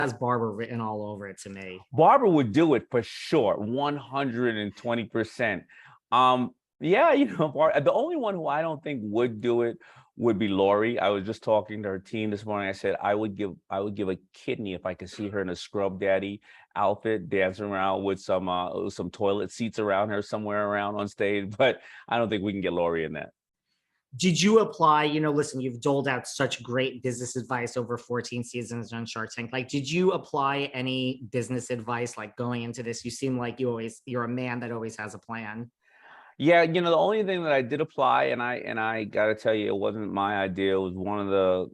has Barbara written all over it to me. Barbara would do it for sure, 120%. Yeah, the only one who I don't think would do it would be Lori. I was just talking to her team this morning. I said I would give a kidney if I could see her in a scrub daddy outfit dancing around with some toilet seats around her somewhere around on stage. But I don't think we can get Lori in that. Did you apply, listen, you've doled out such great business advice over 14 seasons on Shark Tank. Like, did you apply any business advice, like going into this? You seem like you're a man that always has a plan. Yeah, the only thing that I did apply, and I got to tell you, it wasn't my idea. It was one of the,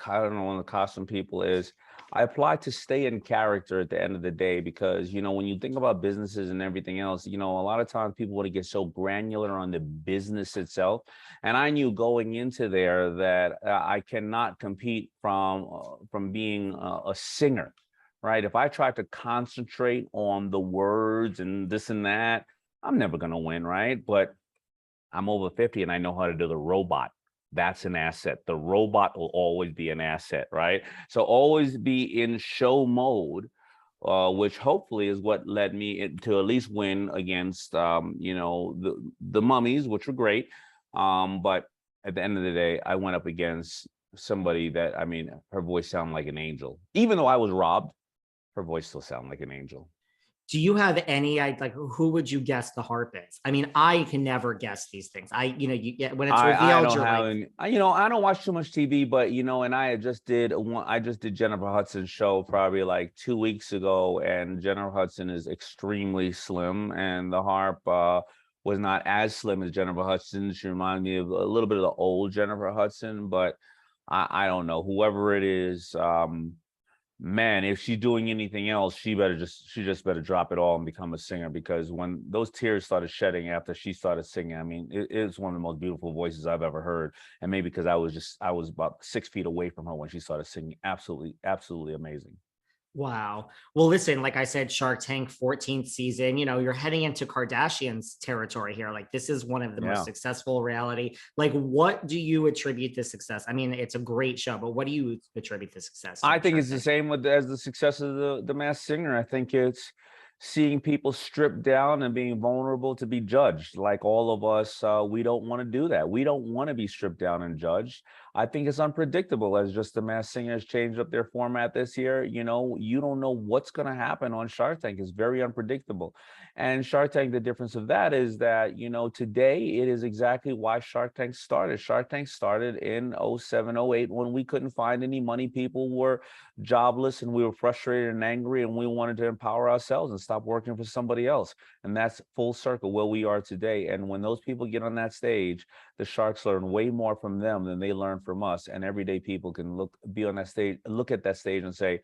I don't know, one of the costume people is I applied to stay in character at the end of the day because, when you think about businesses and everything else, a lot of times people want to get so granular on the business itself. And I knew going into there that I cannot compete from being a singer, right? If I tried to concentrate on the words and this and that, I'm never going to win, right? But I'm over 50 and I know how to do the robot. That's an asset. The robot will always be an asset, right? So always be in show mode, which hopefully is what led me to at least win against, the mummies, which were great. But at the end of the day, I went up against somebody that, her voice sounded like an angel. Even though I was robbed, her voice still sounded like an angel. Do you have any, like, who would you guess the harp is? I can never guess these things. You get when it's revealed, I don't watch too much TV, but and I just did Jennifer Hudson's show probably like 2 weeks ago, and Jennifer Hudson is extremely slim, and the harp was not as slim as Jennifer Hudson. She reminded me of a little bit of the old Jennifer Hudson, but I don't know. Whoever it is, man, if she's doing anything else, she just better drop it all and become a singer, because when those tears started shedding after she started singing, it's one of the most beautiful voices I've ever heard. And maybe because I was about 6 feet away from her when she started singing. Absolutely amazing. Wow. Well, listen, like I said, Shark Tank 14th season, you're heading into Kardashian's territory here. Like, this is one of the most successful reality. Like, what do you attribute the success? It's a great show, but what do you attribute the success to? I think it's the same as the success of the Masked Singer. I think it's seeing people stripped down and being vulnerable to be judged. Like all of us, we don't want to do that. We don't want to be stripped down and judged. I think it's unpredictable, as just the Masked Singer has changed up their format this year. You don't know what's going to happen on Shark Tank. It's very unpredictable. And Shark Tank, the difference of that is that, today it is exactly why Shark Tank started. Shark Tank started in 07, 08 when we couldn't find any money. People were jobless and we were frustrated and angry, and we wanted to empower ourselves and stop working for somebody else. And that's full circle where we are today. And when those people get on that stage, the Sharks learn way more from them than they learn from us. And everyday people can be on that stage, look at that stage and say,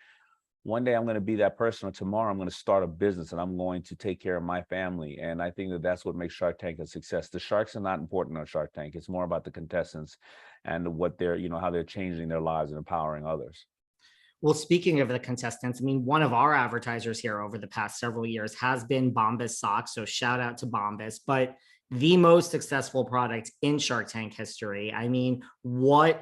one day I'm going to be that person, or tomorrow I'm going to start a business and I'm going to take care of my family. And I think that that's what makes Shark Tank a success. The Sharks are not important on Shark Tank. It's more about the contestants and what they're, how they're changing their lives and empowering others. Well, speaking of the contestants, one of our advertisers here over the past several years has been Bombas Socks. So shout out to Bombas, but the most successful product in Shark Tank history. What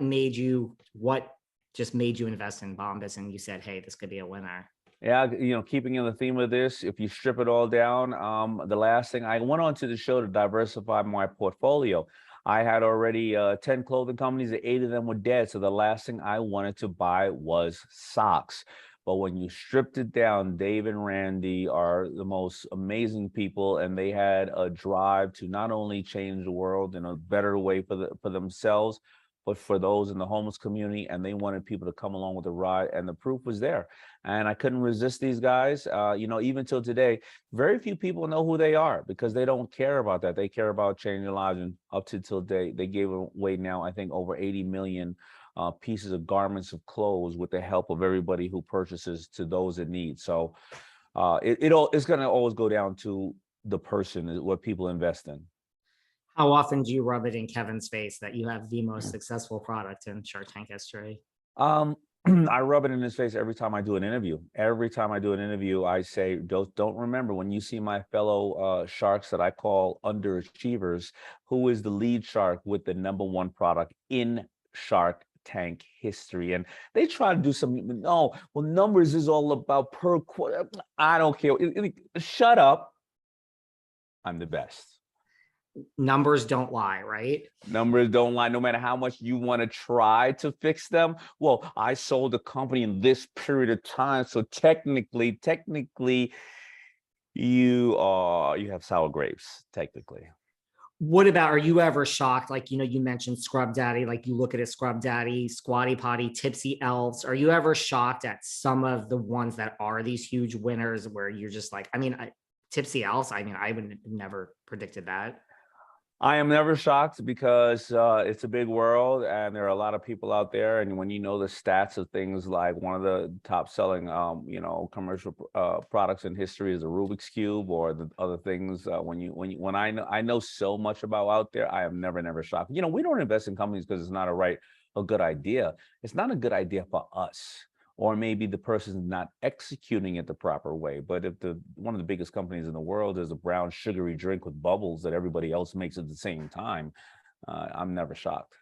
just made you invest in Bombas and you said, hey, this could be a winner? Yeah, keeping in the theme of this, if you strip it all down, the last thing, I went on to the show to diversify my portfolio. I had already 10 clothing companies, 8 of them were dead. So the last thing I wanted to buy was socks. But when you stripped it down, Dave and Randy are the most amazing people, and they had a drive to not only change the world in a better way for themselves, but for those in the homeless community, and they wanted people to come along with the ride, and the proof was there. And I couldn't resist these guys. Even till today, very few people know who they are because they don't care about that. They care about changing lives, and up to till they gave away now, I think, over 80 million pieces of garments of clothes with the help of everybody who purchases to those in need. So it's going to always go down to the person, what people invest in. How often do you rub it in Kevin's face that you have the most successful product in Shark Tank history? I rub it in his face every time I do an interview. Every time I do an interview, I say, don't remember, when you see my fellow sharks that I call underachievers, who is the lead shark with the #1 product in Shark Tank history. And they try to do some, no, well, numbers is all about per quarter. I don't care. Shut up. I'm the best. Numbers don't lie, right? Numbers don't lie, no matter how much you want to try to fix them. Well, I sold the company in this period of time, so technically, you have sour grapes, technically. What about, are you ever shocked? Like, you mentioned Scrub Daddy, like you look at a Scrub Daddy, Squatty Potty, Tipsy Elves. Are you ever shocked at some of the ones that are these huge winners where you're just like, Tipsy Elves, I would have never predicted that. I am never shocked because it's a big world and there are a lot of people out there. And when you know the stats of things like one of the top selling, commercial products in history is a Rubik's Cube, or the other things, when I know so much about out there, I am never shocked. We don't invest in companies because it's not a good idea. It's not a good idea for us. Or maybe the person's not executing it the proper way. But if one of the biggest companies in the world is a brown sugary drink with bubbles that everybody else makes at the same time, I'm never shocked.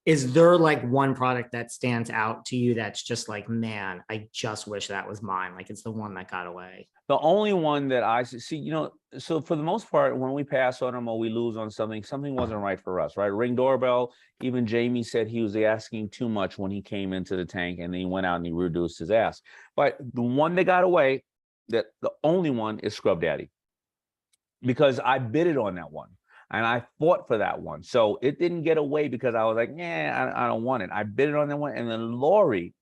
Is there like one product that stands out to you that's just like, man, I just wish that was mine? Like it's the one that got away. The only one that I see, so for the most part, when we pass on them or we lose on something wasn't right for us, right? Ring doorbell, even Jamie said he was asking too much when he came into the tank, and then he went out and he reduced his ask. But the one that got away, the only one is Scrub Daddy, because I bid it on that one. And I fought for that one. So it didn't get away because I was like, yeah, I don't want it. I bid it on that one. And then Lori,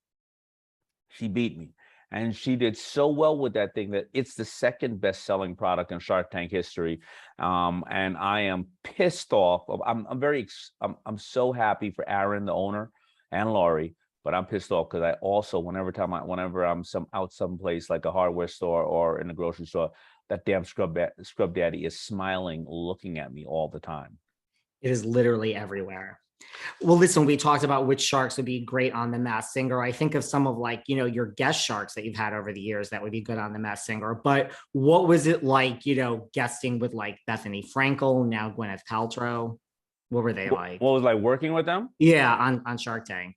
she beat me. And she did so well with that thing that it's the second best-selling product in Shark Tank history. And I am pissed off. I'm so happy for Aaron, the owner, and Lori. But I'm pissed off because I also, whenever I'm out someplace like a hardware store or in a grocery store, that damn Scrub Daddy is smiling, looking at me all the time. It is literally everywhere. Well, listen, we talked about which sharks would be great on The Masked Singer. I think of some of like, your guest sharks that you've had over the years that would be good on The Masked Singer. But what was it like, guesting with like Bethenny Frankel, now Gwyneth Paltrow? What were they like? What was like working with them? Yeah, on Shark Tank.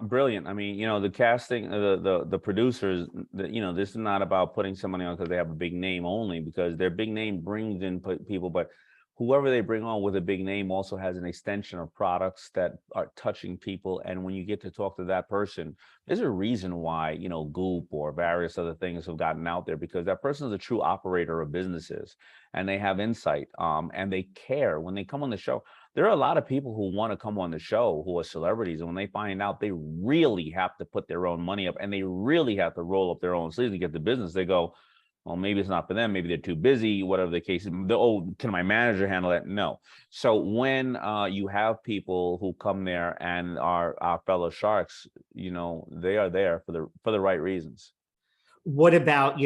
Brilliant. I mean, the casting, the producers, this is not about putting somebody on because they have a big name only, because their big name brings in people, but whoever they bring on with a big name also has an extension of products that are touching people. And when you get to talk to that person, there's a reason why, Goop or various other things have gotten out there, because that person is a true operator of businesses and they have insight, and they care when they come on the show. There are a lot of people who want to come on the show who are celebrities, and when they find out they really have to put their own money up and they really have to roll up their own sleeves to get the business, they go, well, maybe it's not for them. Maybe they're too busy, whatever the case is. Oh, can my manager handle that? No. So when you have people who come there and are our fellow sharks, they are there for the right reasons. What about,